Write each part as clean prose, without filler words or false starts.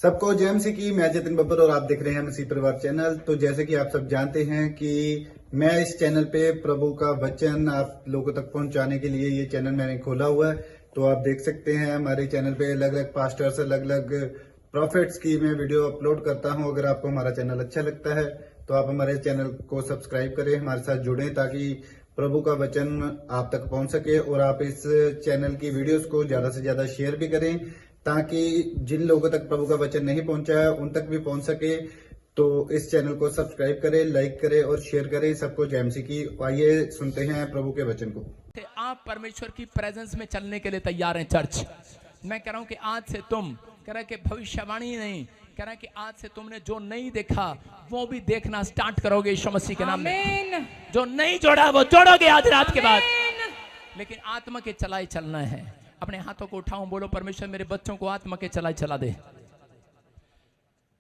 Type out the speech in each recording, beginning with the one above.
सबको जय मसीह की। मैं जतिन बब्बर और आप देख रहे हैं मसीह परिवार चैनल। तो जैसे कि आप सब जानते हैं कि मैं इस चैनल पे प्रभु का वचन आप लोगों तक पहुंचाने के लिए ये चैनल मैंने खोला हुआ है। तो आप देख सकते हैं हमारे चैनल पे अलग अलग पास्टर्स, अलग अलग प्रॉफिट्स की मैं वीडियो अपलोड करता हूं। अगर आपको हमारा चैनल अच्छा लगता है तो आप हमारे चैनल को सब्सक्राइब करें, हमारे साथ जुड़ें ताकि प्रभु का वचन आप तक पहुंच सके। और आप इस चैनल की वीडियोस को ज्यादा से ज्यादा शेयर भी करें ताकि जिन लोगों तक प्रभु का वचन नहीं पहुंचा है उन तक भी पहुंच सके। तो इस चैनल को सब्सक्राइब करें, लाइक करें और शेयर करें। सबको जय मसीह की। आइए सुनते हैं प्रभु के वचन को। आप परमेश्वर की प्रेजेंस में चलने के लिए तैयार हैं चर्च। मैं कह रहा हूं कि आज से तुम कह रहे कि भविष्यवाणी नहीं, कह रहा कि आज से तुमने जो नहीं देखा वो भी देखना स्टार्ट करोगे यीशु मसीह के नाम में। जो नहीं जोड़ा वो जोड़ोगे आज रात के बाद। लेकिन आत्मा के चलाए चलना है। अपने हाथों को उठाओ, बोलो परमेश्वर मेरे बच्चों को आत्मा के चलाए चला दे।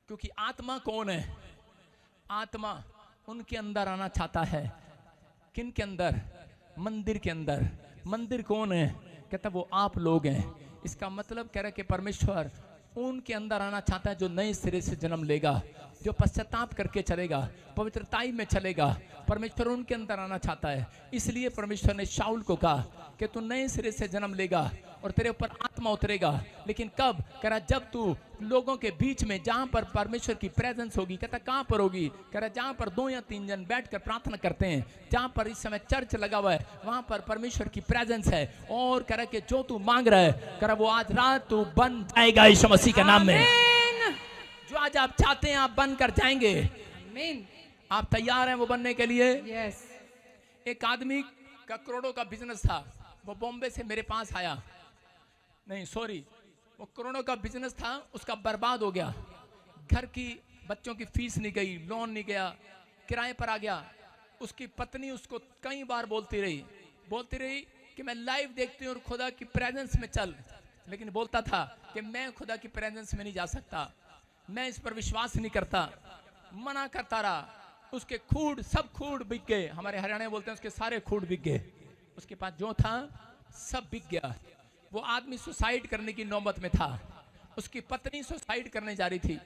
क्योंकि आत्मा कौन है? आत्मा उनके अंदर आना चाहता है। किन के अंदर? मंदिर के अंदर। मंदिर कौन है? कहता वो आप लोग हैं। इसका मतलब कह रहा है कि परमेश्वर उनके अंदर आना चाहता है जो नए सिरे से जन्म लेगा, जो पश्चाताप करके चलेगा, पवित्रताई में चलेगा। परमेश्वर उनके अंदर आना चाहता है। इसलिए परमेश्वर ने शाऊल को कहा कि तू नए सिरे से जन्म लेगा और तेरे ऊपर आत्मा उतरेगा। लेकिन कब? कह रहा जब तू लोगों के बीच में, जहां पर परमेश्वर की प्रेजेंस होगी। कहता कहां पर होगी? कह रहा जहां पर 2 या 3 जन बैठकर प्रार्थना करते हैं, जहां पर इस समय चर्च लगा हुआ है, वहां पर परमेश्वर की प्रेजेंस है। और कह रहा कि जो तू मांग रहा है, कह रहा वो आज रात तू बन जाएगा यीशु मसीह के नाम में। जो आज आप चाहते हैं आप बन कर जाएंगे। आप तैयार हैं वो बनने के लिए? यस। एक आदमी का करोड़ों का बिजनेस था। वो बॉम्बे से मेरे पास आया, नहीं सॉरी, वो करोड़ों का बिजनेस था, उसका बर्बाद हो गया। घर की बच्चों की फीस नहीं गई, लोन नहीं गया, किराए पर आ गया। उसकी पत्नी उसको कई बार बोलती रही कि मैं लाइव देखती हूँ और खुदा की प्रेजेंस में चल। लेकिन बोलता था कि मैं खुदा की प्रेजेंस में नहीं जा सकता, मैं इस पर विश्वास नहीं करता, मना करता रहा। उसके खूड, सब खूड बिक गए। हमारे हरियाणा में बोलते हैं उसके सारे खूड बिक गए। उसके पास जो था सब बिक गया। वो आदमी सुसाइड करने की नौबत में था। उसकी पत्नी सुसाइड करने जा रही थी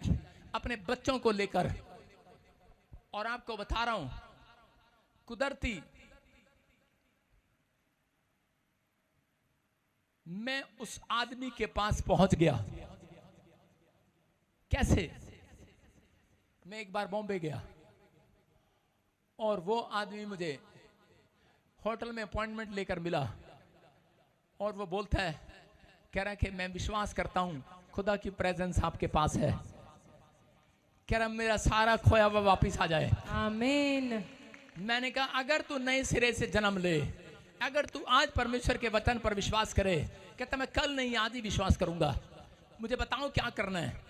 अपने बच्चों को लेकर। और आपको बता रहा हूं, कुदरती मैं उस आदमी के पास पहुंच गया। कैसे? मैं एक बार बॉम्बे गया और वो आदमी मुझे होटल में अपॉइंटमेंट लेकर मिला और वो बोलता है, कह रहा है कि मैं विश्वास करता हूं खुदा की प्रेजेंस आपके पास है। कह रहा मेरा सारा खोया हुआ वापिस आ जाए। आमीन। मैंने कहा अगर तू नए सिरे से जन्म ले, अगर तू आज परमेश्वर के वचन पर विश्वास करे। कहता मैं कल नहीं आज ही विश्वास करूंगा, मुझे बताओ क्या करना है।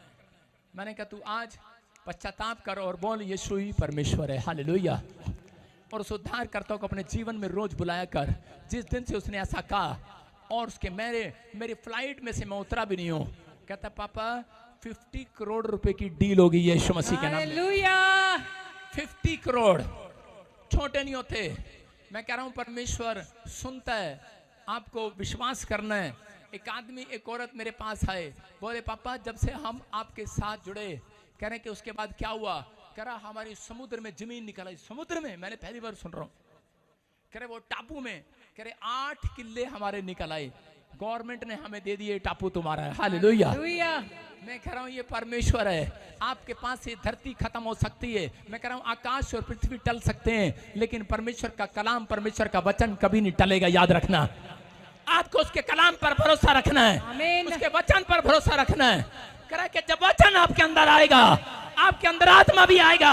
मैंने कहा तू आज पश्चाताप कर और बोल यीशु ही परमेश्वर है। हालेलुया। और उस उद्धारकर्ता को अपने जीवन में रोज बुलाया कर। जिस दिन से उसने ऐसा कहा और उसके मेरी फ्लाइट में से मैं उतरा भी नहीं हूं। कहता पापा 50 करोड़ रुपए की डील होगी यीशु मसीह के नाम में। हालेलुया। 50 करोड़ छोटे नहीं होते। मैं कह रहा हूं परमेश्वर सुनता है, आपको विश्वास करना है। एक आदमी, एक औरत मेरे पास आए, बोले पापा जब से हम आपके साथ जुड़े, कह रहे कि उसके बाद क्या हुआ? कह रहा हमारी समुद्र में जमीन निकल आई। समुद्र में? मैंने पहली बार सुन रहा हूं। कह रहे वो टापू में, कह रहे 8 किले हमारे निकल आए। गवर्नमेंट ने हमें दे दिए, टापू तुम्हारा है। हालेलुया। मैं कह रहा हूं ये परमेश्वर है। आपके पास ये धरती खत्म हो सकती है, मैं कह रहा हूं आकाश और पृथ्वी टल सकते हैं, लेकिन परमेश्वर का कलाम, परमेश्वर का वचन कभी नहीं टलेगा। याद रखना, आपको उसके कलाम पर भरोसा रखना है, उसके वचन पर भरोसा रखना है। कह रहा कि जब वचन आपके अंदर आएगा, आपके अंदर आत्मा भी आएगा।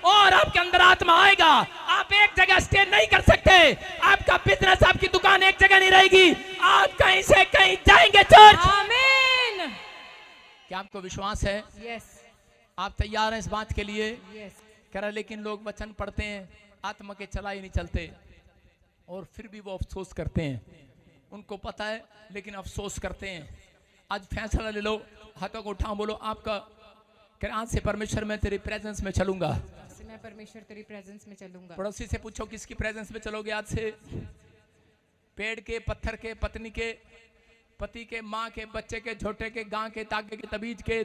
और आपके अंदर आत्मा आएगा, आप एक जगह स्टे नहीं कर सकते। आपका बिजनेस, आपकी दुकान एक जगह नहीं रहेगी, आप कहीं से कहीं जाएंगे। चर्च, आमीन। क्या आपको विश्वास है? यस। आप तैयार हैं इस बात के लिए? यस। कह रहा लेकिन लोग वचन पढ़ते हैं, आत्मा के चला ही नहीं चलते और फिर भी वो अफसोस करते हैं। उनको पता है लेकिन अफसोस करते हैं। आज फैसला ले लो, हाथों को उठाओ, बोलो आपका। कह आज से परमेश्वर मैं तेरी प्रेजेंस में चलूंगा। मैं परमेश्वर तेरी प्रेजेंस में चलूंगा। पड़ोसी से पूछो किसकी प्रेजेंस में चलोगे आज से? पेड़ के, पत्थर के, पत्नी के, पति के, माँ के, बच्चे के, छोटे के, गां के, ताके के, तबीज के,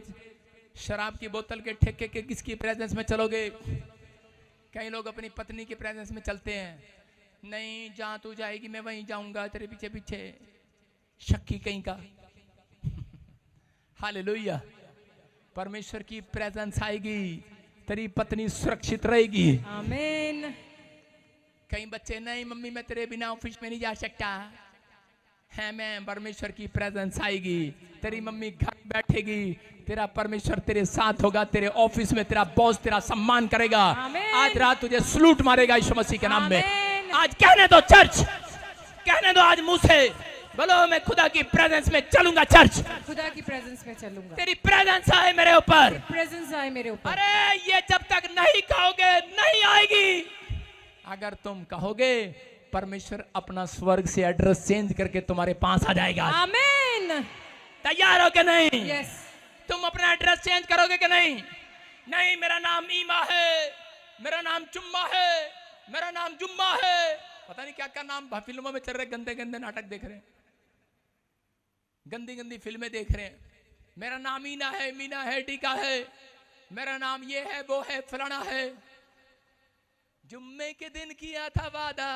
शराब की बोतल के ठेके के किसकी प्रेजेंस में चलोगे? कई लोग अपनी पत्नी के प्रेजेंस में चलते हैं, नहीं जहां तू जाएगी मैं वहीं जाऊंगा तेरे पीछे पीछे, शक्की कहीं का। हालेलुया। परमेश्वर की प्रेजेंस आएगी, तेरी पत्नी सुरक्षित रहेगी। आमीन। कई बच्चे, नहीं मम्मी मैं तेरे बिना ऑफिस में नहीं जा सकता है, मैं परमेश्वर की प्रेजेंस आएगी, तेरी मम्मी घर बैठेगी, तेरा परमेश्वर तेरे साथ होगा, तेरे ऑफिस में तेरा बॉस तेरा सम्मान करेगा। आमीन। आज रात तुझे सलूट मारेगा यीशु मसीह के नाम में। आमीन। आज कहने दो चर्च, कहने दो आज मुंह से बोलो मैं खुदा की प्रेजेंस में चलूंगा। चर्च खुदा की प्रेजेंस में चलूंगा, तेरी प्रेजेंस आए मेरे ऊपर। प्रेजेंस आए मेरे ऊपर। अरे ये जब तक नहीं कहोगे नहीं आएगी। अगर तुम कहोगे परमेश्वर अपना स्वर्ग से एड्रेस चेंज करके तुम्हारे पास आ जाएगा। आमीन। तैयार हो कि नहीं? यस। तुम अपना एड्रेस चेंज करोगे कि नहीं? नहीं मेरा नाम ईमा है, मेरा नाम जुम्मा है, मेरा नाम जुम्मा है, पता नहीं क्या क्या नाम फिल्मों में चल रहे, गंदे गंदे नाटक देख रहे हैं, गंदी गंदी फिल्में देख रहे हैं। मेरा नाम ईना है, मीना है, टीका है, मेरा नाम ये है वो है फलाना है। जुम्मे के दिन किया था वादा,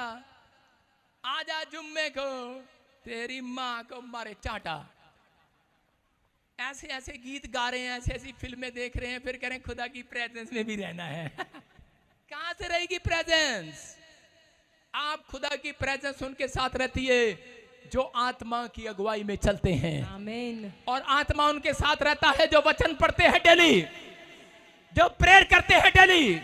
आजा जुम्मे को तेरी माँ को मारे चाटा। ऐसे ऐसे गीत गा रहे हैं, ऐसी ऐसी फिल्में देख रहे हैं, फिर कह रहे हैं खुदा की प्रेजेंस में भी रहना है। कहां से रहेगी प्रेजेंस? आप खुदा की प्रेजेंस उनके साथ रहती है जो आत्मा की अगुवाई में चलते हैं। आमीन। और आत्मा उनके साथ रहता है जो वचन पढ़ते हैं डेली, जो प्रेयर करते हैं डेली।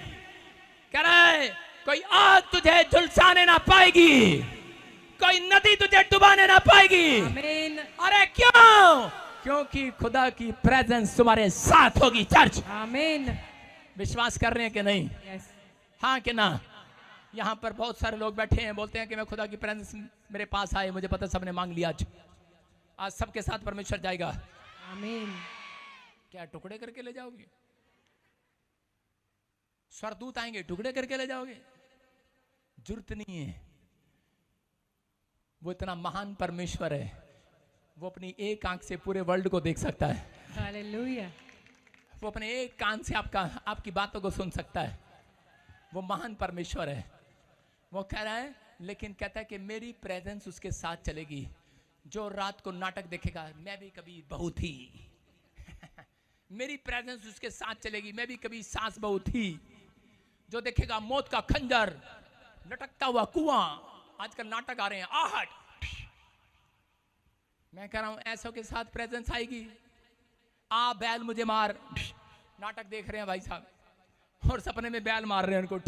कह रहा है कोई आग तुझे झुलसाने ना पाएगी, कोई नदी तुझे डुबाने ना पाएगी। आमीन। अरे क्यों? क्योंकि खुदा की प्रेजेंस तुम्हारे साथ होगी। चर्च आमीन। विश्वास कर रहे हैं कि नहीं? यस। हाँ कि ना? यहाँ पर बहुत सारे लोग बैठे हैं, बोलते हैं कि मैं खुदा की प्रेजेंस मेरे पास आए, मुझे पता सबने मांग लिया। आज सबके साथ परमेश्वर जाएगा। आमीन। क्या टुकड़े करके ले जाओगे? स्वरदूत आएंगे टुकड़े करके ले जाओगे? जरूरत नहीं है। वो इतना महान परमेश्वर है, वो अपनी एक आंख से पूरे वर्ल्ड को देख सकता है। हालेलुया। वो अपने एक कान से आपकी बातों को सुन सकता है। वो महान परमेश्वर है। वो कह रहा है, लेकिन कहता है कि मेरी प्रेजेंस उसके साथ चलेगी। जो रात को नाटक देखेगा, मैं भी कभी बहू थी। मेरी प्रेजेंस उसके साथ चलेगी, मैं भी कभी सास बहू थी। जो देखेगा मौत का खंजर, लटकता हुआ कुआं, आजकल नाटक आ रहे हैं, आहट। मैं कह रहा हूं ऐसों के साथ प्रेजेंस आएगी। आ बैल मुझे मार, नाटक देख रहे हैं भाई साहब, और सपने में बैल मार रहे हैं उनको।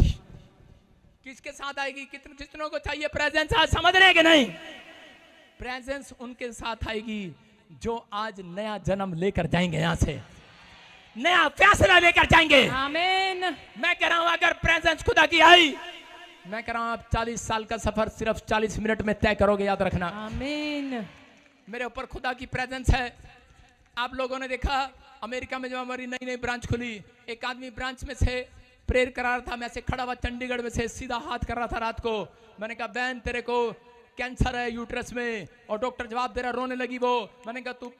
किसके साथ आएगी? कितनों को चाहिए प्रेजेंस? आज समझ रहे हैं कि नहीं? प्रेजेंस उनके साथ आएगी जो आज नया जन्म लेकर जाएंगे, यहां से नया फैसला लेकर जाएंगे। आमीन। मैं कह रहा हूं अगर प्रेजेंस खुदा की आई, मैं कह रहा हूं आप 40 साल का सफर सिर्फ 40 मिनट में तय करोगे, याद रखना। आमीन। मेरे ऊपर खुदा की प्रेजेंस है। आप लोगों ने देखा अमेरिका में जब हमारी नई नई ब्रांच खुली, एक आदमी ब्रांच में से प्रेयर करा रहा था, मैं से खड़ा हुआ चंडीगढ़ में से सीधा हाथ कर रहा था रात को। मैंने कहा बहन तेरे को कैंसर है यूट्रस में, और डॉक्टर जवाब दे रहा, रोने लगी वो। मैंने कहा तू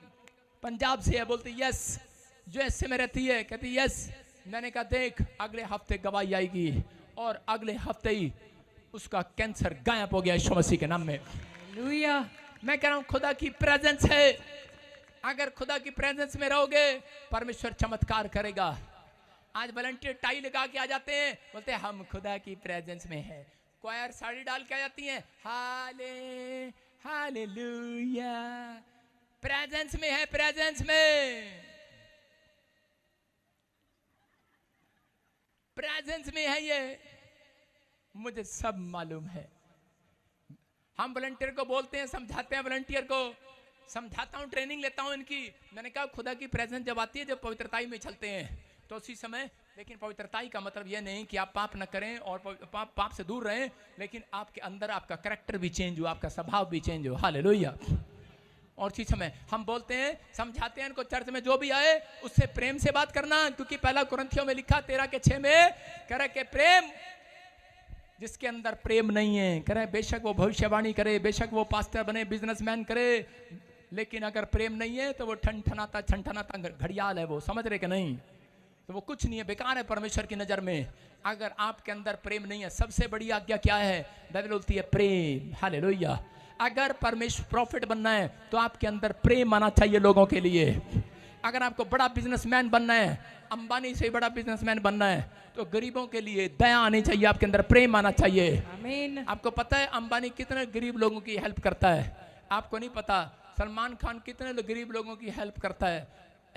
पंजाब से है? बोलती यस। यूएस से में रहती है? कहती यस। मैंने कहा देख अगले हफ्ते गवाही आएगी, और अगले हफ्ते ही उसका कैंसर गायब हो गया यीशु मसीह के नाम में। हालेलुया। मैं कह रहा हूं खुदा की प्रेजेंस है। अगर खुदा की प्रेजेंस में रहोगे, परमेश्वर चमत्कार करेगा। आज वॉलंटियर टाई लगा के आ जाते हैं, बोलते हैं हम खुदा की प्रेजेंस में है। क्वायर साड़ी डाल के आ जाती हैं, हालेलुया, प्रेजेंस में है, प्रेजेंस में, प्रेजेंस में है। ये मुझे सब मालूम है। हम वॉलंटियर को बोलते हैं, समझाते हैं, वॉलंटियर को समझाता हूं, ट्रेनिंग लेता हूं इनकी। मैंने कहा खुदा की प्रेजेंस जब आती है, जब पवित्रताई में चलते हैं, तो उसी समय, लेकिन पवित्रताई का मतलब यह नहीं कि आप पाप न करें और पाप से दूर रहें, लेकिन आपके अंदर आपका कैरेक्टर भी चेंज हो, आपका स्वभाव भी चेंज हो। हालेलुया। और उसी समय हम बोलते हैं, समझाते हैं इनको, चर्च में जो भी आए उससे प्रेम से बात करना, क्योंकि पहला कुरिन्थियों में लिखा 13:6 में कह रहा कि प्रेम, जिसके अंदर प्रेम नहीं है, कह रहे बेशक वो भविष्यवाणी करे, बेशक वो पास्टर बने, बिजनेसमैन करे, लेकिन अगर प्रेम नहीं है तो वो ठनठनाता घड़ियाल है, वो समझ रहे कि नहीं? तो वो कुछ नहीं है, बेकार है परमेश्वर की नजर में। अगर आपके अंदर प्रेम नहीं है, सबसे बड़ी आज्ञा क्या है? बाइबल बोलती है प्रेम। हालेलुया। अगर परमेश्वर प्रॉफिट बनना है तो आपके अंदर प्रेम आना चाहिए लोगों के लिए। अगर आपको बड़ा बिजनेसमैन बनना है, अंबानी से बड़ा बिजनेसमैन बनना है, तो गरीबों के लिए दया आनी चाहिए, आपके अंदर प्रेम आना चाहिए। आमीन। आपको पता है अंबानी कितने गरीब लोगों की हेल्प करता है? आपको नहीं पता। सलमान खान कितने गरीब लोगों की हेल्प करता है,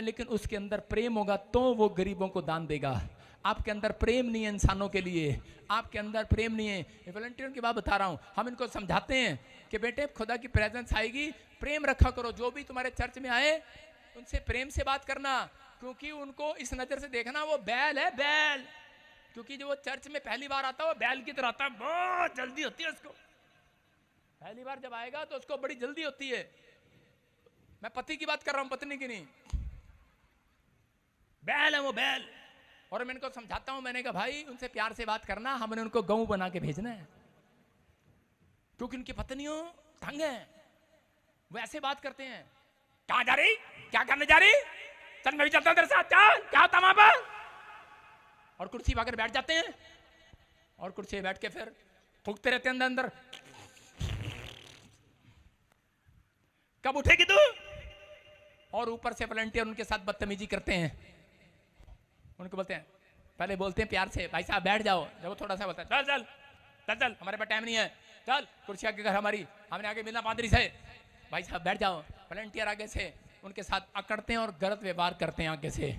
लेकिन उसके अंदर प्रेम होगा तो वो गरीबों को दान देगा। आपके अंदर प्रेम नहीं है इंसानों के लिए, आपके अंदर प्रेम नहीं है। वॉलंटियर की बात बता रहा हूँ, हम इनको समझाते हैं कि बेटे खुदा की प्रेजेंस आएगी, प्रेम रखा करो। जो भी तुम्हारे चर्च में आए उनसे प्रेम से बात करना, क्योंकि उनको इस नजर से देखना वो बैल है, बैल। क्योंकि जो वो चर्च में पहली बार आता है वो बैल की तरह आता है, बहुत जल्दी होती है उसको। पहली बार जब आएगा तो उसको बड़ी जल्दी होती है। मैं पति की बात कर रहा हूं, पत्नी की नहीं। बैल है वो, बैल। और मैं इनको समझाता हूं, मैंने कहा भाई उनसे प्यार से बात करना, हमने उनको गऊ बना के भेजना है, क्योंकि उनकी पत्नियों तंग है, वो ऐसे बात करते हैं। कहां जा रही, क्या करने जा रही, चल मैं भी चलता हूं तेरे साथ, चल क्या होता वहां पर। और कुर्सी पाकर बैठ जाते हैं, और कुर्सी बैठ के फिर फूकते रहते हैं अंदर अंदर। कब उठेगी तू? और ऊपर से वॉलंटियर उनके साथ बदतमीजी करते हैं। उनको बोलते हैं, पहले बोलते हैं प्यार से, भाई साहब बैठ जाओ। जब वो थोड़ा सा बोलता है, चल चल चल चल, हमारे पास टाइम नहीं है, चल कुर्सी आगे घर हमारी, हमने आगे मिलना पादरी से, भाई साहब बैठ जाओ। वॉलंटियर आगे से उनके साथ अकड़ते हैं और गलत व्यवहार करते हैं आगे से।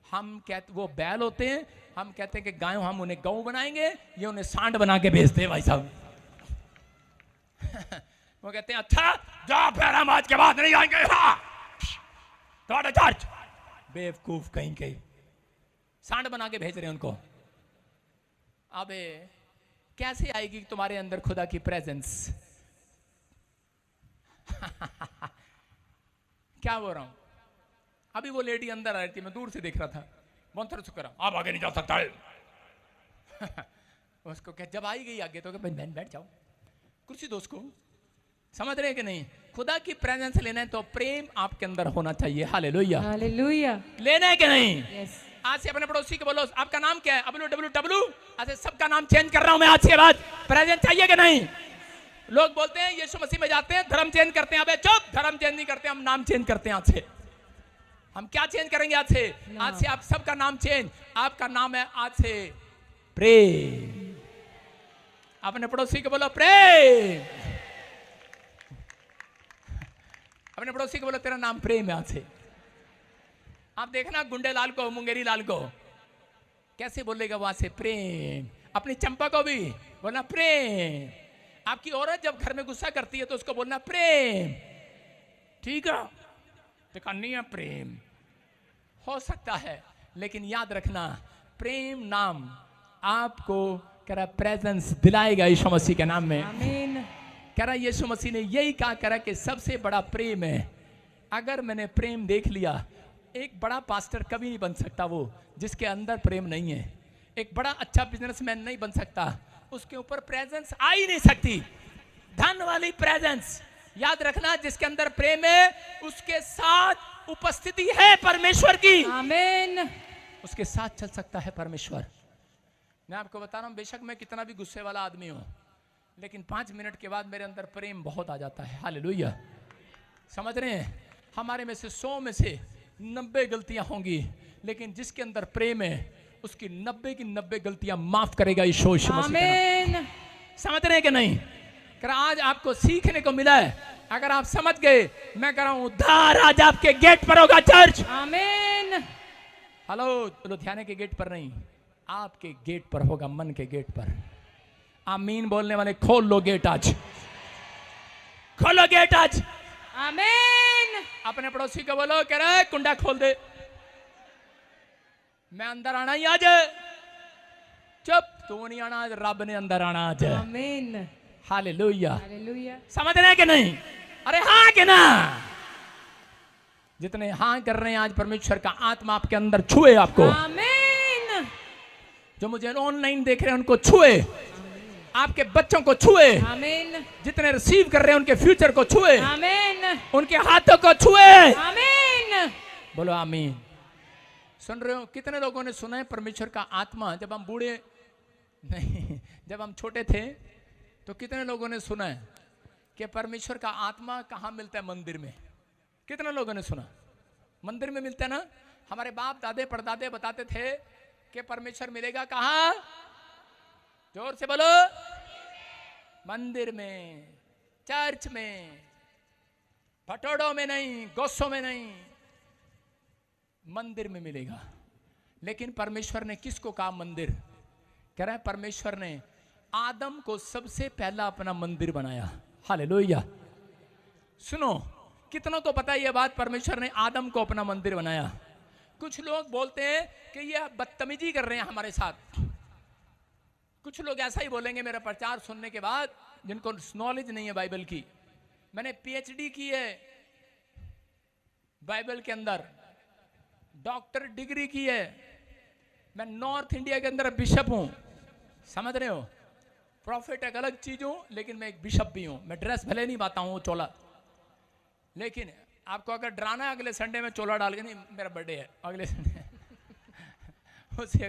हम कहते, वो बैल होते हैं, हम कहते हैं कि गायों, हम उन्हें गऊ बनाएंगे, ये उन्हें सांड बना के भेजते हैं भाई साहब। वो कहते हैं अच्छा जा, फिर हम आज के बाद नहीं आएंगे तुम्हारे चर्च। बेवकूफ कहीं कहीं, सांड बना के भेज रहे हैं उनको। अबे कैसे आएगी तुम्हारे अंदर खुदा की प्रेजेंस? क्या बोल रहा हूं? अभी वो लेडी अंदर आ रही थी, मैं दूर से देख रहा था, बहुत थोड़ा शुक्र आप आगे नहीं जा सकता है। उसको क्या, जब आई गई आगे तो क्या बहन बैठ जाओ, कुर्सी दो उसको। समझ रहे हैं कि नहीं? खुदा की प्रेजेंस लेना है तो प्रेम आपके अंदर होना चाहिए। Hallelujah, hallelujah. लेना है कि नहीं? यस। आज से अपने पड़ोसी को बोलो, आपका नाम क्या है? WWW। आज से सबका नाम चेंज कर रहा हूं मैं आज के बाद। प्रेजेंस चाहिए कि नहीं? लोग बोलते हैं यीशु मसीह में जाते हैं, धर्म चेंज करते हैं। अबे चुप, धर्म चेंज नहीं करते, हम नाम चेंज करते हैं। आज से हम क्या चेंज करेंगे? आज से, आज से आप सबका नाम चेंज। आपका नाम है आज से प्रेम। अपने पड़ोसी को बोलो प्रेम। अपने पड़ोसी को बोलो तेरा नाम प्रेम है आज से। आप देखना गुंडे लाल को, मुंगेरी लाल को कैसे बोलेगा वहां से प्रेम। अपनी चंपा को भी बोलना प्रेम। आपकी औरत जब घर में गुस्सा करती है तो उसको बोलना प्रेम। ठीक है, देखा नहीं है प्रेम हो सकता है, लेकिन याद रखना प्रेम नाम आपको कह रहा प्रेजेंस दिलाएगा यीशु मसीह के नाम में। आमीन। कह रहा यीशु मसीह ने यही कहा, कह रहा कि सबसे बड़ा प्रेम है। अगर मैंने प्रेम देख लिया, एक बड़ा पास्टर कभी नहीं बन सकता वो जिसके अंदर प्रेम नहीं है। एक बड़ा अच्छा बिजनेसमैन नहीं बन सकता, उसके ऊपर प्रेजेंस आ ही नहीं सकती। धन वाली प्रेजेंस, याद रखना, जिसके अंदर प्रेम है उसके साथ उपस्थिति है परमेश्वर की। आमीन। उसके साथ चल सकता है परमेश्वर। मैं आपको बता रहा हूं, बेशक मैं कितना भी गुस्से वाला आदमी हूं, लेकिन 5 मिनट के बाद मेरे अंदर प्रेम बहुत आ जाता है। हालेलुया। समझ रहे हैं? हमारे में से 100 में से 90 गलतियां होंगी, लेकिन जिसके अंदर प्रेम है उसकी 90 की 90 गलतियां माफ करेगा यीशु मसीह। आमीन। समझ रहे हैं कि नहीं? आज आपको सीखने को मिला है। अगर आप समझ गए, मैं कह रहा हूं उद्धार आज आपके गेट पर होगा चर्च। आमीन। हेलो, लुधियाने के गेट पर नहीं, आपके गेट पर होगा, मन के गेट पर। आमीन बोलने वाले खोल लो गेट आज, खोलो गेट आज। आमीन। अपने पड़ोसी को बोलो, कह रहा है कुंडा खोल दे, मैं अंदर आना ही आज। चुप, तू नहीं आना आज, रब ने अंदर आना आज। आमीन। हालेलुया। हालेलुया। समझ रहे हैं कि नहीं? अरे हाँ कि ना? जितने हाँ कर रहे हैं आज, परमेश्वर का आत्मा आपके अंदर छुए आपको। आमीन। जो मुझे ऑनलाइन देख रहे हैं उनको छुए। आपके बच्चों को छुए, आमीन जितने रिसीव कर रहे हैं उनके फ्यूचर को छुए, आमीन उनके हाथों को छुए। आमीन। बोलो आमीन। सुन रहे हो? कितने लोगों ने सुना है परमेश्वर का आत्मा? जब हम बूढ़े नहीं, जब हम छोटे थे तो कितने लोगों ने सुना है कि परमेश्वर का आत्मा कहाँ मिलता है? मंदिर में। कितने लोगों ने सुना? मंदिर में मिलता है ना। हमारे बाप दादे परदादे बताते थे कि परमेश्वर मिलेगा कहाँ? जोर से बोलो। मंदिर में, चर्च में, भटोड़ों में नहीं, गोसों में नहीं, मंदिर में मिलेगा। लेकिन परमेश्वर ने किसको कहा मंदिर? कह रहा है परमेश्वर ने आदम को सबसे पहला अपना मंदिर बनाया। हालेलुया। सुनो, कितनों को पता है ये बात? परमेश्वर ने आदम को अपना मंदिर बनाया। कुछ लोग बोलते हैं कि ये बदतमीजी कर रहे हैं हमारे साथ। कुछ लोग ऐसा ही बोलेंगे मेरा प्रचार सुनने के बाद, जिनको नॉलेज नहीं है बाइबल की। मैंने पीएचडी की है बाइबल के अंदर, डॉक्टर डिग्री की है, मैं नॉर्थ इंडिया के अंदर बिशप हूं। समझ रहे हो? प्रॉफिट एक अलग चीज हूं, लेकिन मैं एक बिशप भी हूं। मैं ड्रेस भले नहीं पाता हूं चोला, लेकिन आपको अगर डराना है अगले संडे में चोला डाल के, नहीं मेरा बर्थडे है अगले संडे उसी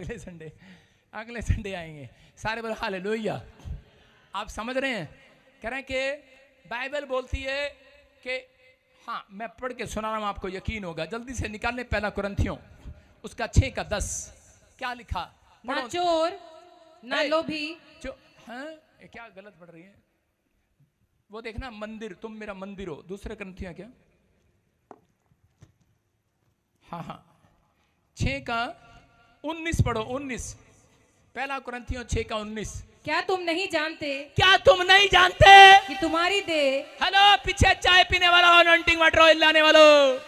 अगले संडे आएंगे सारे। बोले हालेलुया। आप समझ रहे हैं? कह रहे हैं कि बाइबल बोलती है कि, हाँ मैं पढ़ के सुना रहा हूं, आपको यकीन होगा। जल्दी से निकालने पहला कुरिन्थियों उसका 6:10 क्या लिखा? ना चोर, ना लोभी। हाँ, ये क्या गलत पढ़ रही है? वो देखना, मंदिर, तुम मेरा मंदिर हो। दूसरे कुरिन्थियों क्या? हाँ 6:19 पढ़ो। 19, पहला कुरिन्थियों 6:19। क्या तुम नहीं जानते? क्या तुम नहीं जानते कि तुम्हारी देह। हेलो, पीछे चाय पीने वाला, अनॉइंटिंग वाटर ऑयल लाने वालों,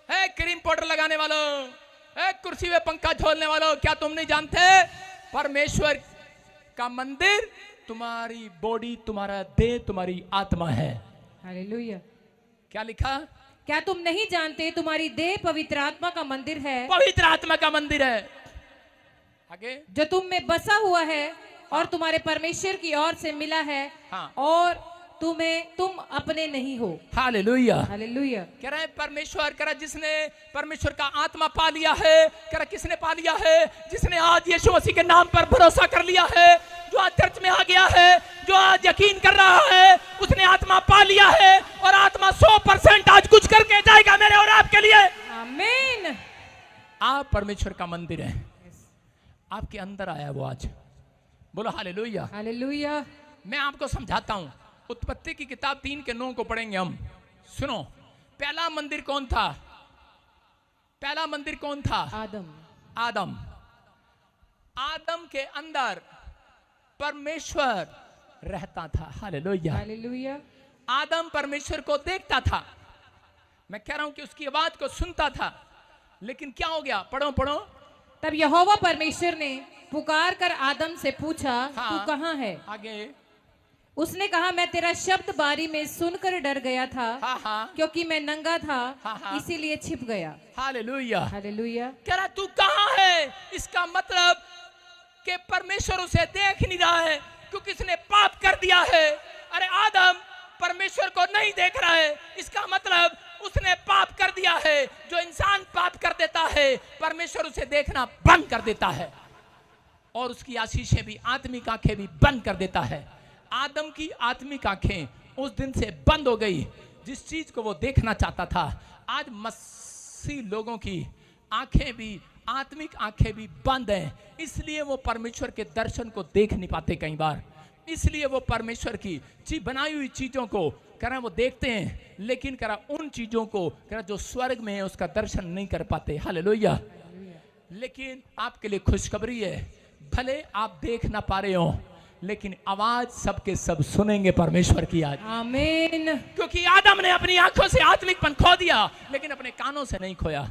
है क्रीम पाउडर लगाने वालों, है कुर्सी में पंखा झोलने वालों, क्या तुम नहीं जानते परमेश्वर का मंदिर तुम्हारी बॉडी, तुम्हारा देह, तुम्हारी आत्मा है? हालेलुया। क्या लिखा? क्या तुम नहीं जानते तुम्हारी देह पवित्र आत्मा का मंदिर है? पवित्र आत्मा का मंदिर है। आगे, जो तुम में बसा हुआ है और तुम्हारे परमेश्वर की ओर से मिला है। हाँ। और तुम अपने नहीं हो। हालेलुया। हालेलुया। कह रहा है परमेश्वर, कह रहा जिसने परमेश्वर का आत्मा पा लिया है, कह रहा किसने पा लिया है? जिसने आज यीशु मसीह के नाम पर भरोसा कर लिया है, जो आज चर्च में आ गया है, जो आज यकीन कर रहा है, उसने आत्मा पा लिया है। और आत्मा 100% आज कुछ करके जाएगा मेरे और आपके लिए। आमीन। आप परमेश्वर का मंदिर है, आपके अंदर आया वो आज। बोलो हालेलुया। हालेलुया। मैं आपको समझाता हूं। उत्पत्ति की किताब 3:9 को पढ़ेंगे हम। सुनो, पहला मंदिर कौन था? पहला मंदिर कौन था? आदम। आदम। आदम के अंदर परमेश्वर रहता था। हालेलुया। हालेलुया। आदम परमेश्वर को देखता था। मैं कह रहा हूं कि उसकी आवाज को सुनता था। लेकिन क्या हो गया? पढ़ो पढ़ो। तब यहोवा परमेश्वर ने पुकार कर आदम से पूछा, हाँ। तू कहाँ है? आगे। उसने कहा, मैं तेरा शब्द बारी में सुनकर डर गया था। हाँ हाँ। क्योंकि मैं नंगा था। हाँ, हाँ। इसीलिए छिप गया। हालेलुया। हालेलुया। कह रहा तू कहाँ है? इसका मतलब कि परमेश्वर उसे देख नहीं रहा है, क्योंकि इसने पाप कर दिया है। अरे आदम परमेश्वर को नहीं देख रहा है, इसका मतलब उसने पाप कर दिया है। जो इंसान पाप कर देता है, परमेश्वर उसे देखना बंद कर देता है, और उसकी आशीषें भी, आत्मिक आंखें भी बंद कर देता है। आदम की आत्मिक आंखें उस दिन से बंद हो गई। जिस चीज को वो देखना चाहता था, आज मसीह लोगों की आंखें भी, आत्मिक आंखें भी बंद हैं। इसलिए वो परमेश्वर के दर्शन को देख नहीं पाते कई बार। इसलिए वो परमेश्वर की बनाई हुई चीजों को कह रहा वो देखते हैं, लेकिन कह रहा उन चीजों को कह रहा जो स्वर्ग में है उसका दर्शन नहीं कर पाते। हालेलुया। लेकिन आपके लिए खुशखबरी है, भले आप देख ना पा रहे हो, लेकिन आवाज सबके सब सुनेंगे परमेश्वर की आज। आमीन। क्योंकि आदम ने अपनी आंखों से आत्मिकपन खो दिया, लेकिन अपने कानों से नहीं खोया।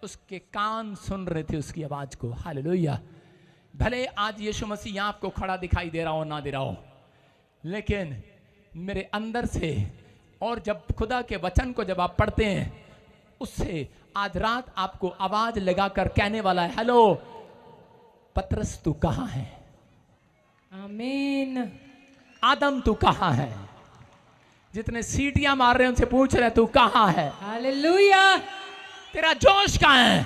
उसके कान सुन रहे थे उसकी आवाज को। हालेलुया। भले आज यीशु मसीह यहाँ आपको खड़ा दिखाई दे रहा हो ना दे रहा हो, लेकिन मेरे अंदर से, और जब खुदा के वचन को जब आप पढ़ते हैं, उससे आज रात आपको आवाज लगाकर कहने वाला है, हेलो पतरस तू कहाँ है? आमीन। आदम तू कहाँ है? जितने सीटियां मार रहे हैं उनसे पूछ रहे तू कहाँ है? हालेलुया। तेरा जोश कहाँ है?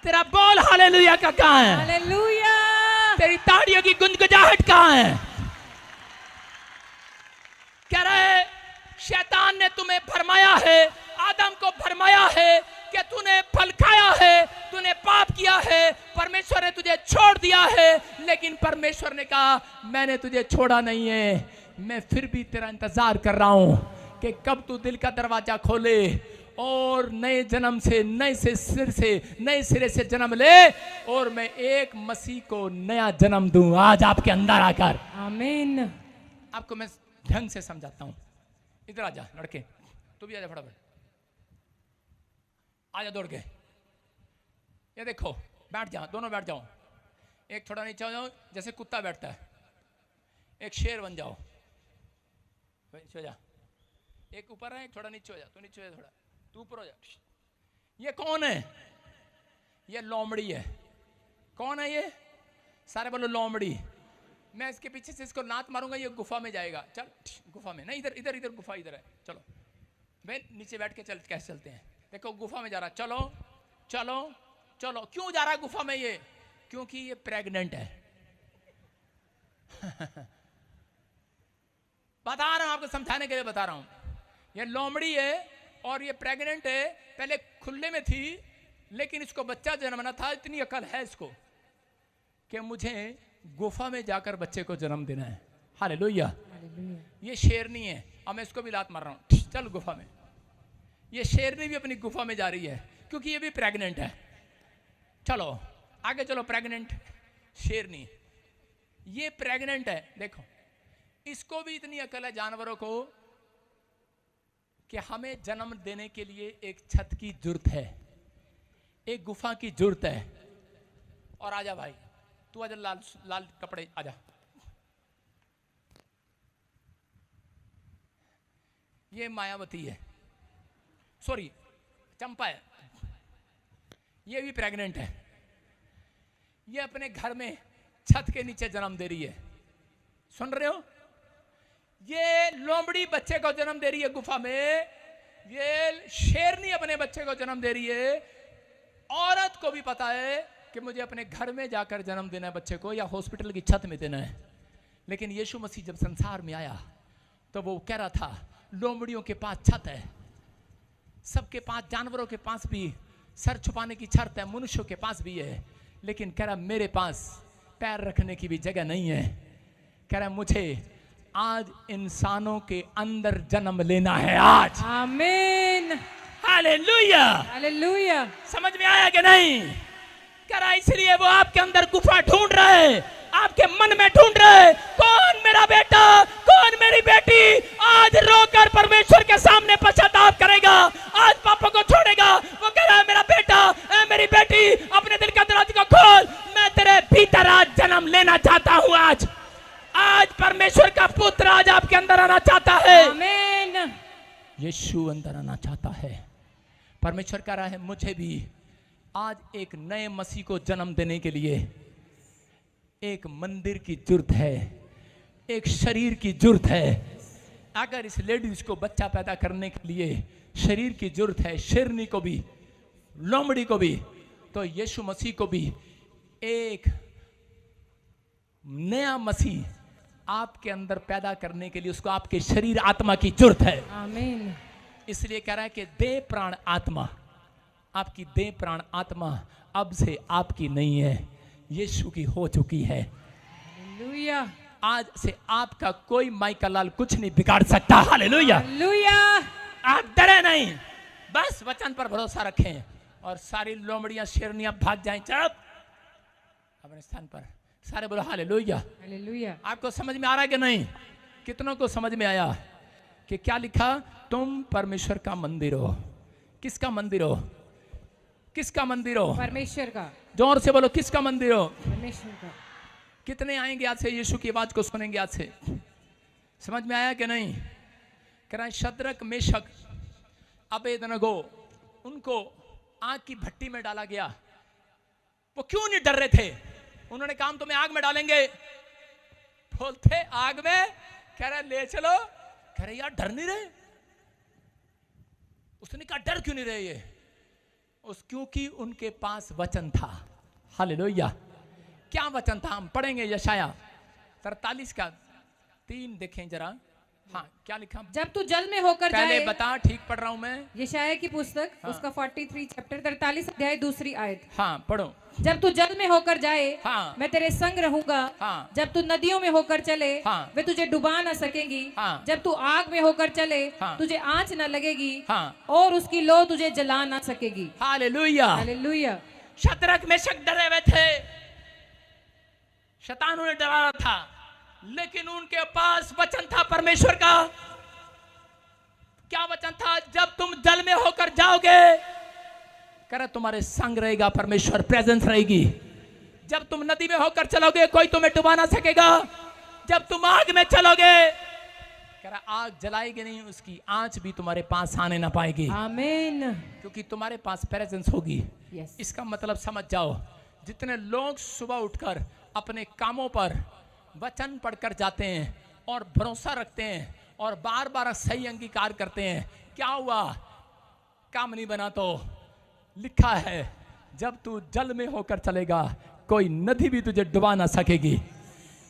तेरा बोल हालेलुया का कहाँ है? हालेलुया। तेरी ताड़ियों की गुंजगुजाहट कहाँ है? कह रहे शैतान ने तुम्हें भरमाया है, आदम को भरमाया है कि तूने फल खाया है, तूने पाप किया है, परमेश्वर ने तुझे छोड़ दिया है। लेकिन परमेश्वर ने कहा मैंने तुझे छोड़ा नहीं है, मैं फिर भी तेरा इंतजार कर रहा हूं कि कब तू दिल का दरवाजा खोले और नए जन्म से नए सिरे से जन्म ले और मैं एक मसीह को नया जन्म दूं आज आपके अंदर आकर। आमीन। आपको मैं ढंग से समझाता हूं। इधर आजा लड़के, तू भी आजा फटाफट, आजा दौड़ के। ये देखो, बैठ जाओ, दोनों बैठ जाओ। एक थोड़ा नीचे हो जाओ जैसे कुत्ता बैठता है, एक शेर बन जाओ। नीचे हो जा, एक ऊपर है, एक थोड़ा नीचे हो जा। तू नीचे हो जा, थोड़ा तू ऊपर हो जा। ये कौन है? ये लोमड़ी है। कौन है ये? सारे बोलो लोमड़ी। मैं इसके पीछे से इसको लात मारूंगा, ये गुफा में जाएगा। चल गुफा में नहीं, इधर इधर इधर गुफा इधर है। चलो मैं नीचे बैठ के कैसे चलते हैं। देखो गुफा में जा रहा। चलो चलो चलो। क्यों जा रहा है गुफा में? ये क्योंकि ये प्रेग्नेंट है। बता रहा हूं आपको, समझाने के लिए बता रहा हूं। ये लोमड़ी है और ये प्रेग्नेंट है। पहले खुले में थी लेकिन इसको बच्चा जन्मना था। इतनी अकल है इसको कि मुझे गुफा में जाकर बच्चे को जन्म देना है। हालेलुया। ये शेरनी है, अब मैं इसको भी लात मार रहा हूं। चल गुफा में। ये शेरनी भी अपनी गुफा में जा रही है क्योंकि ये भी प्रेग्नेंट है। चलो आगे चलो। प्रेग्नेंट शेरनी, ये प्रेग्नेंट है। देखो इसको भी इतनी अकल है जानवरों को कि हमें जन्म देने के लिए एक छत की जरूरत है, एक गुफा की जरूरत है। और आजा भाई, तू आजा, लाल लाल कपड़े आजा। ये मायावती है, सॉरी चंपा है। ये भी प्रेग्नेंट है। ये अपने घर में छत के नीचे जन्म दे रही है। सुन रहे हो? ये लोमड़ी बच्चे को जन्म दे रही है गुफा में। ये शेरनी अपने बच्चे को जन्म दे रही है। औरत को भी पता है कि मुझे अपने घर में जाकर जन्म देना है बच्चे को, या हॉस्पिटल की छत में देना है। लेकिन यीशु मसीह जब संसार में आया तो वो कह रहा था लोमड़ियों के पास छत है, सबके पास, जानवरों के पास भी सर छुपाने की छत है, मनुष्यों के पास भी है। लेकिन कह रहा मेरे पास पैर रखने की भी जगह नहीं है। कह रहा मुझे आज इंसानों के अंदर जन्म लेना है आज। आमीन। हालेलुया। हालेलुया। समझ में आया कि नहीं? कह रहा इसलिए वो आपके अंदर गुफा ढूंढ रहे, आपके मन में ढूंढ रहे। कौन मेरा बेटा, कौन मेरी बेटी आज रोकर परमेश्वर के सामने पश्चाताप करेगा, आज पापा को छोड़ेगा। वो कह रहा है मेरा बेटा, मेरी बेटी, अपने दिल का दरवाजा को खोल, मैं तेरे भीतर आज जन्म लेना चाहता हूं। आज परमेश्वर का पुत्र आज आपके अंदर आना चाहता है। आमीन। यीशु अंदर आना चाहता है। परमेश्वर कह रहा है मुझे भी आज एक नए मसीह को जन्म देने के लिए एक मंदिर की जरूरत है, एक शरीर की जरूरत है। अगर इस लेडीज को बच्चा पैदा करने के लिए शरीर की जरूरत है, शेरनी को भी, लोमड़ी को भी, तो यीशु मसीह को भी एक नया मसीह आपके अंदर पैदा करने के लिए उसको आपके शरीर आत्मा की जरूरत है। आमीन। इसलिए कह रहा है कि देह प्राण आत्मा, आपकी देह प्राण आत्मा अब से आपकी नहीं है, यीशु की हो चुकी है। हालेलुया। आज से आपका कोई माइका लाल कुछ नहीं बिगाड़ सकता। हालेलुया। हालेलुया। आप डरे नहीं, बस वचन पर भरोसा रखें और सारी लोमड़ियां शेरनियां भाग जाएं चुप अपने स्थान पर। सारे बोलो हालेलुया। हालेलुया। आपको समझ में आ रहा है कि नहीं? कितनों को समझ में आया कि क्या लिखा? तुम परमेश्वर का मंदिर हो। किसका मंदिर हो? किसका मंदिर हो? परमेश्वर का। जोर से बोलो किसका मंदिर हो? परमेश्वर का। कितने आएंगे आज से यीशु की आवाज को सुनेंगे आज से? समझ में आया कि नहीं? कह रहा है शद्रक, मेशक, अबेदनगो, उनको आग की भट्टी में डाला गया। वो क्यों नहीं डर रहे थे? उन्होंने कहा हम तुम्हें आग में डालेंगे बोलते आग में, कह रहे ले चलो, कह रहे यार डर नहीं रहे। उसने कहा डर क्यों नहीं रहे ये? क्योंकि उनके पास वचन था। हालेलुया। क्या वचन था? हम पढ़ेंगे यशाया 43 का 3 देखें जरा। हाँ, क्या लिखा? जब तू जल में होकर पहले जाए, बता, ठीक पढ़ रहा हूं मैं। यशाया की पुस्तक, हाँ। उसका 43 चैप्टर 43 अध्याय 2 आयत। हाँ पढ़ो। जब तू जल में होकर जाए, हाँ। मैं तेरे संग रहूंगा। हाँ। जब तू नदियों में होकर चले, हाँ। वे तुझे डुबा न सकेंगी। हाँ। जब तू आग में होकर चले, हाँ। तुझे आंच न लगेगी। हाँ। और उसकी लो तुझे जला न सकेगी। हालेलुया। हालेलुया। शद्रक मेशक डरे हुए थे, शैतान उन्हें डरा रहा था, लेकिन उनके पास वचन था परमेश्वर का। क्या वचन था? जब तुम जल में होकर जाओगे, कर तुम्हारे संग रहेगा परमेश्वर, प्रेजेंस रहेगी। जब तुम नदी में होकर चलोगे, कोई तुम्हें डुबा ना सकेगा। जब तुम आग में चलोगे, कर आग जलाएगी नहीं, उसकी आंच भी तुम्हारे पास आने ना पाएगी। आमीन। क्योंकि तुम्हारे पास प्रेजेंस होगी। यस। इसका मतलब समझ जाओ, जितने लोग सुबह उठकर अपने कामों पर वचन पढ़कर जाते हैं और भरोसा रखते हैं और बार बार सही अंगीकार करते हैं, क्या हुआ? काम नहीं बना तो लिखा है जब तू जल में होकर चलेगा, कोई नदी भी तुझे डुबा ना सकेगी।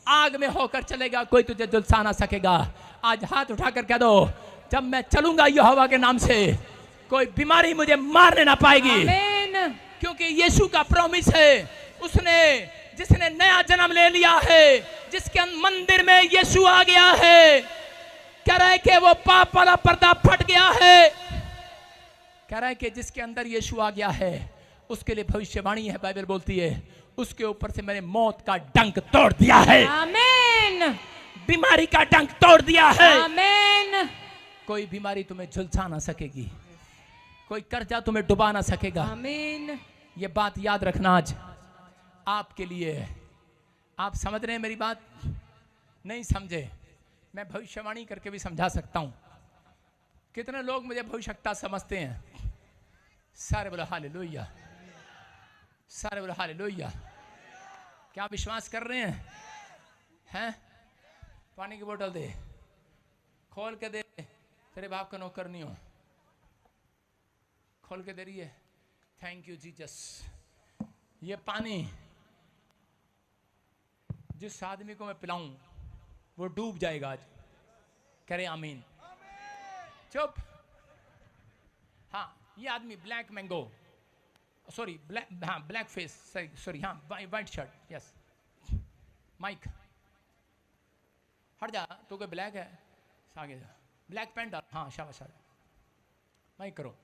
आग में होकर चलेगा, कोई तुझे झुलसा ना सकेगा। आज हाथ उठाकर कह दो, जब मैं चलूंगा यहोवा के नाम से, कोई बीमारी मुझे मारने ना पाएगी। आमीन। क्योंकि यीशु का प्रॉमिस है, उसने जिसने नया जन्म ले लिया है, जिसके मंदिर में यीशु आ गया है, कह रहा है कि वो पाप वाला पर्दा फट गया है। कह रहा है कि जिसके अंदर यीशु आ गया है, उसके लिए भविष्यवाणी है। बाइबल बोलती है उसके ऊपर से मैंने मौत का डंक तोड़ दिया है। आमीन। बीमारी का डंक तोड़ दिया है। आमीन। कोई बीमारी तुम्हें झुलसा ना सकेगी, कोई कर्जा तुम्हें डुबा ना सकेगा। आमीन। ये बात याद रखना आज आपके लिए है। आप समझ रहे हैं मेरी बात? नहीं समझे, मैं भविष्यवाणी करके भी समझा सकता हूं। कितने लोग मुझे भविष्यता समझते हैं? सारे बोलो हालेलुया, सारे बोलो हालेलुया। क्या विश्वास कर रहे हैं? हैं? पानी की बोतल दे, खोल के दे, तेरे बाप का नौकर नहीं हो, खोल के दे रही है। Thank you Jesus. ये पानी जिस आदमी को मैं पिलाऊं वो डूब जाएगा आज। करे आमीन। चुप। हाँ, ये आदमी ब्लैक मैंगो, सॉरी ब्लैक, हाँ ब्लैक फेस, सॉरी हाँ वाइट शर्ट, यस। माइक हट जा, तू कोई ब्लैक है, आगे जा। ब्लैक पैंट डाल, हाँ शाबाश शाबाश। माइक करो।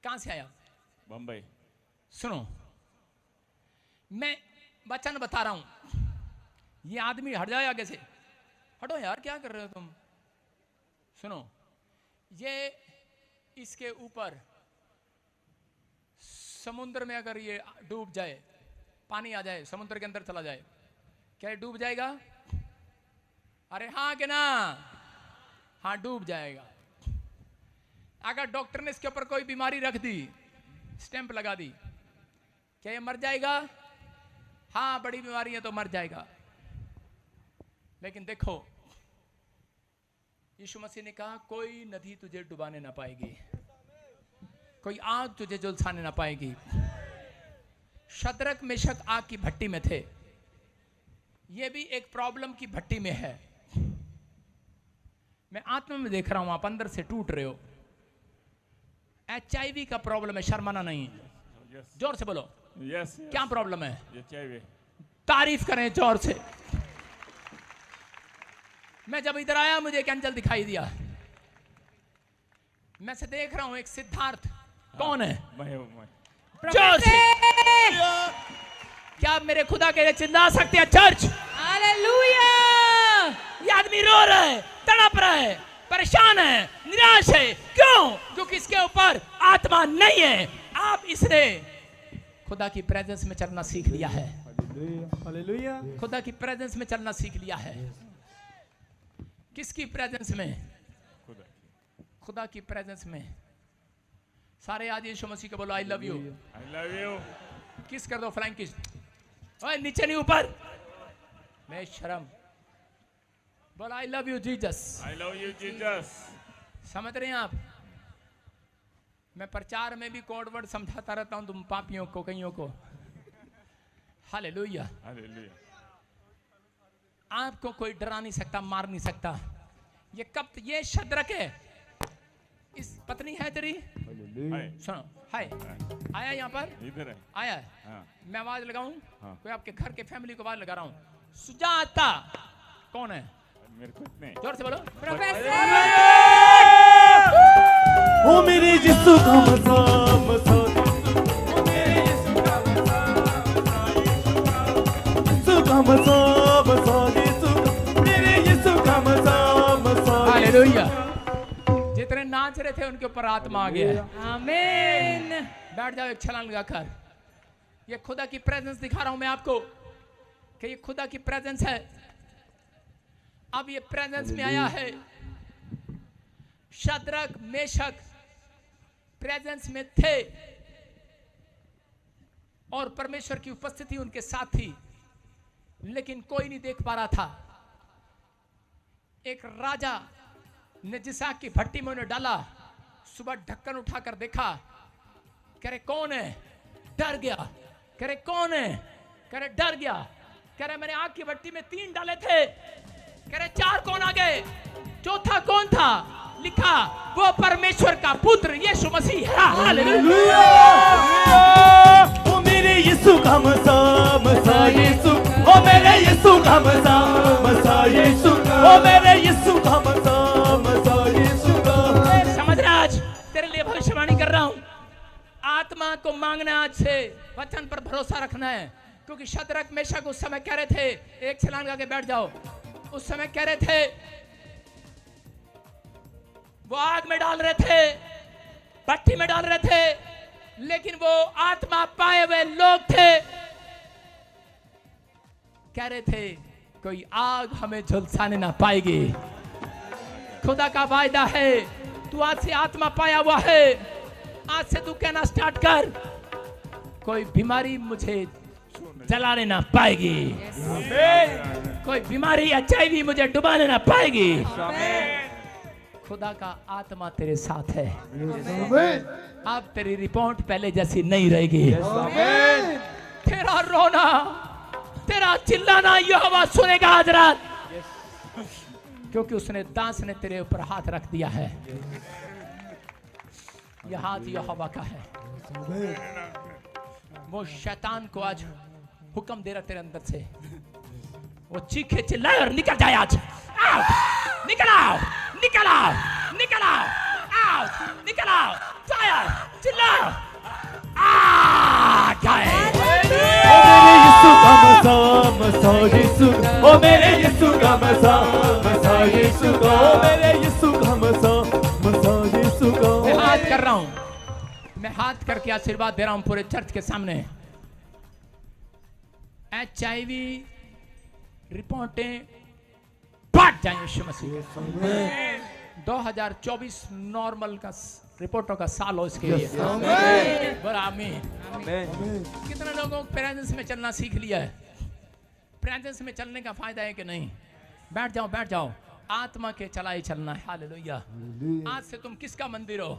कहां से आया? बम्बई। सुनो, मैं वचन बता रहा हूं। ये आदमी हट जाए आगे से, हटो यार, क्या कर रहे हो तुम? सुनो, ये इसके ऊपर समुद्र में अगर ये डूब जाए, पानी आ जाए, समुद्र के अंदर चला जाए, क्या ये डूब जाएगा? अरे हाँ कि ना? हाँ डूब जाएगा। अगर डॉक्टर ने इसके ऊपर कोई बीमारी रख दी, स्टैंप लगा दी, क्या ये मर जाएगा? हाँ बड़ी बीमारी है तो मर जाएगा। लेकिन देखो, यीशु मसीह ने कहा कोई नदी तुझे डुबाने ना पाएगी, कोई आग तुझे झुलसाने ना पाएगी। शद्रक मेशक आग की भट्टी में थे, ये भी एक प्रॉब्लम की भट्टी में है। मैं आत्मा में देख रहा हूं, आप अंदर से टूट रहे हो। HIV का प्रॉब्लम है, शर्माना नहीं। जोर से बोलो। यस। क्या प्रॉब्लम है? HIV। तारीफ करें जोर से। मैं जब इधर आया मुझे एक एंजल दिखाई दिया। मैं से देख रहा हूं एक सिद्धार्थ। कौन है? मैं। जोर से। क्या आप मेरे खुदा के लिए चिल्ला सकते हैं चर्च? हालेलुया। ये आदमी रो रहा है, तड़प रहा है, परेशान है, निराश है। क्यों? क्योंकि इसके ऊपर आत्मा नहीं है। आप इसने खुदा की प्रेजेंस में चलना सीख लिया है। हालेलुया। खुदा की प्रेजेंस में चलना सीख लिया है। किसकी प्रेजेंस में? खुदा की प्रेजेंस में। सारे आज यीशु मसीह को बोलो I love you. I love you। किस कर दो, फ्लाइंग किस। ओए नीचे नहीं ऊपर। मैं शर्म बोल I love you Jesus. I love you, Jesus. समझ रहे हैं आप? मैं प्रचार में भी कोड वर्ड समझाता रहता हूं तुम पापियों को, कईयों को। हालेलुया। Hallelujah. आपको कोई डरा नहीं सकता, मार नहीं सकता। ये कब ये शद्रक है, इस पत्नी है तेरी, हाय, सुनो हाय, आया यहाँ पर, इधर है। आया है। हाँ, मैं आवाज लगाऊं, हाँ। कोई आपके घर के फैमिली को आवाज लगा रहा हूं। सुजाता कौन है? मेरे को इतने जोर से बोलो। प्रोफेसर ओ मेरे यीशु का मज़ा मज़ा, यीशु का मज़ा मज़ा, मेरे यीशु का मज़ा मज़ा। हालेलुया। जितने नाच रहे थे उनके ऊपर आत्मा आ गया है। आमीन। बैठ जाओ एक छलांग लगाकर। ये खुदा की प्रेजेंस दिखा रहा हूं मैं आपको कि ये खुदा की प्रेजेंस है। अब ये प्रेजेंस में आया है। शद्रक मेशक प्रेजेंस में थे और परमेश्वर की उपस्थिति उनके साथ थी, लेकिन कोई नहीं देख पा रहा था। एक राजा ने जिस आग की भट्टी में उन्हें डाला, सुबह ढक्कन उठाकर देखा, कह रहे कौन है? डर गया। कह रहे कौन है? कह रहे डर गया। कह रहे मैंने आग की भट्टी में 3 डाले थे। कह रहे 4 कौन आ गए? चौथा कौन था? लिखा वो परमेश्वर का पुत्र यीशु मसीह है। हालेलुया। ओ मेरे यीशु का मज़ा मज़ा यीशु, ओ मेरे यीशु का मज़ा मज़ा यीशु, ओ मेरे यीशु का मज़ा मज़ा यीशु का। समझ रहा? आज तेरे लिए भविष्यवाणी कर रहा हूं। आत्मा को मांगना, आज से वचन पर भरोसा रखना है, क्योंकि शद्रक मेशक उस समय कह रहे थे, एक छलांग लगा के बैठ जाओ, उस समय कह रहे थे, वो आग में डाल रहे थे, भट्टी में डाल रहे थे, लेकिन वो आत्मा पाए हुए लोग थे। कह रहे थे कोई आग हमें झुलसाने ना पाएगी। खुदा का वायदा है, तू आज से आत्मा पाया हुआ है। आज से तू कहना स्टार्ट कर, कोई बीमारी मुझे जलाने ना पाएगी, कोई बीमारी HIV मुझे डुबाने ना पाएगी। खुदा का आत्मा तेरे साथ है। अब तेरी रिपोर्ट पहले जैसी नहीं रहेगी। तेरा रोना, तेरा चिल्लाना यहोवा सुनेगा आज रात, क्योंकि उसने दास ने तेरे ऊपर हाथ रख दिया है। यह हाथ यहोवा का है। वो शैतान को आज हुक्म दे रहा तेरे अंदर से, वो चीखे चिल्लाए और निकल जाए आज। आओ, निकल आओ, निकल आओ, निकल आओ, आओ, निकल आओ, फायर, चिल्लाओ, आ गए। ओ मेरे यीशु का मज़ा मज़ा यीशु, ओ मेरे यीशु का मज़ा मज़ा यीशु का, ओ मेरे यीशु का मज़ा मज़ा यीशु का। मैं हाथ कर रहा हूं, मैं हाथ करके आशीर्वाद दे रहा हूं पूरे चर्च के सामने। HIV रिपोर्टें बढ़ जाएं यीशु मसीह। 2024 नॉर्मल का रिपोर्टों का साल हो इसके लिए। बोला आमीन। कितने लोगों को प्रेजेंस में चलना सीख लिया है? प्रेजेंस में चलने का फायदा है कि नहीं? बैठ जाओ, बैठ जाओ। आत्मा के चला ही चलना है। हालेलुया। आज से तुम किसका मंदिर हो?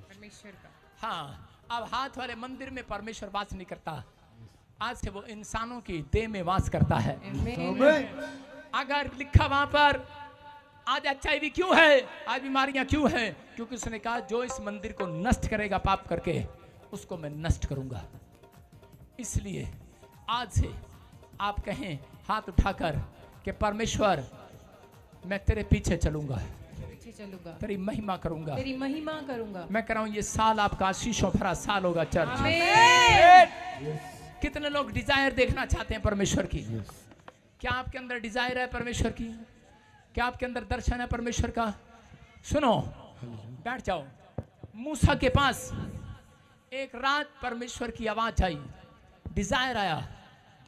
परमेश्वर का। हाँ, अब हाथ वाले मंदिर में परमेश्वर वास नहीं करता। आज से वो इंसानों की देह में वास करता है। अगर लिखा वहां पर आज HIV क्यों है, आज बीमारियां क्यों हैं? क्योंकि उसने कहा जो इस मंदिर को नष्ट करेगा पाप करके, उसको मैं नष्ट करूंगा। इसलिए आज से आप कहें हाथ उठाकर कि परमेश्वर मैं तेरे पीछे चलूंगा, पीछे चलूंगा, तेरी महिमा करूंगा, तेरी महिमा करूंगा। मैं कह रहा हूं ये साल आपका आशीषों भरा साल होगा चर्च। आमीन। कितने लोग डिजायर देखना चाहते हैं परमेश्वर की? क्या आपके अंदर डिजायर है परमेश्वर की? क्या आपके अंदर दर्शन है परमेश्वर का? सुनो, बैठ जाओ। मूसा के पास एक रात परमेश्वर की आवाज आई, डिजायर आया,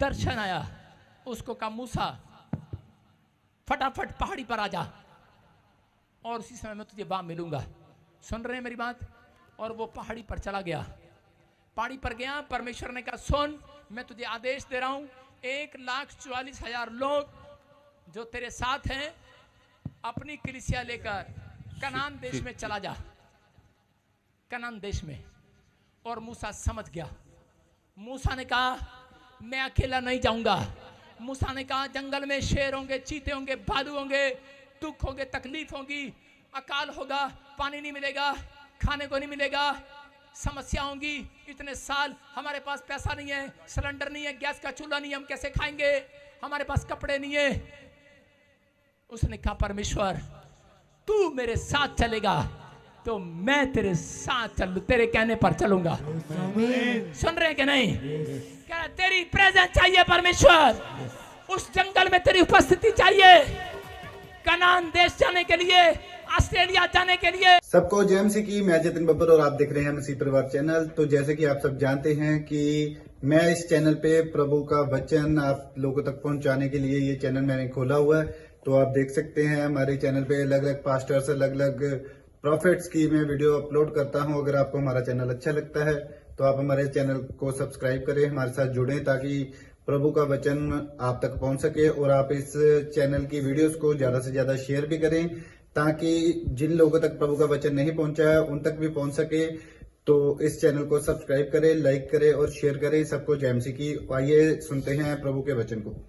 दर्शन आया। उसको कहा मूसा फटाफट पहाड़ी पर आ जा और उसी समय मैं तुझे वहां मिलूंगा। सुन रहे हैं मेरी बात? और वो पहाड़ी पर चला गया। पहाड़ी पर गया, परमेश्वर ने कहा सुन, मैं तुझे आदेश दे रहा हूं, 1,44,000 लोग जो तेरे साथ हैं अपनी कलीसिया लेकर कनान देश में चला जा, कनान देश में। और मूसा समझ गया। मूसा ने कहा मैं अकेला नहीं जाऊंगा। मूसा ने कहा जंगल में शेर होंगे, चीते होंगे, भालू होंगे, दुख होंगे, तकलीफ होगी, अकाल होगा, पानी नहीं मिलेगा, खाने को नहीं मिलेगा, समस्या होंगी। इतने साल हमारे पास पैसा नहीं है, सिलेंडर नहीं है, गैस का चूल्हा नहीं है, हम कैसे खाएंगे, हमारे पास कपड़े नहीं है। उसने कहा परमेश्वर तू मेरे साथ चलेगा तो मैं तेरे साथ चलूं, तेरे कहने पर चलूंगा। सुन रहे कि नहीं? कह रहा तेरी प्रेजेंस चाहिए परमेश्वर, उस जंगल में तेरी उपस्थिति चाहिए, कनान देश जाने के लिए, ऑस्ट्रेलिया जाने के लिए। सबको जेएमसी की मैं जतिन बब्बर और आप देख रहे हैं मसीह परिवार चैनल। तो जैसे कि आप सब जानते हैं कि मैं इस चैनल पे प्रभु का वचन आप लोगों तक पहुंचाने के लिए ये चैनल मैंने खोला हुआ है। तो आप देख सकते हैं हमारे चैनल पे अलग अलग पास्टर्स, अलग अलग प्रॉफिट्स की मैं वीडियो अपलोड करता हूं। अगर आपको हमारा चैनल अच्छा लगता है तो आप हमारे चैनल को सब्सक्राइब करें, हमारे साथ जुड़ें ताकि प्रभु का वचन आप तक पहुंच सके। और आप इस चैनल की वीडियोस को ज्यादा से ज्यादा शेयर भी करें ताकि जिन लोगों तक प्रभु का वचन नहीं पहुंचा है उन तक भी पहुंच सके। तो इस चैनल को सब्सक्राइब करें, लाइक करें और शेयर करें सबको जेएमसी की। आइए सुनते हैं प्रभु के वचन को।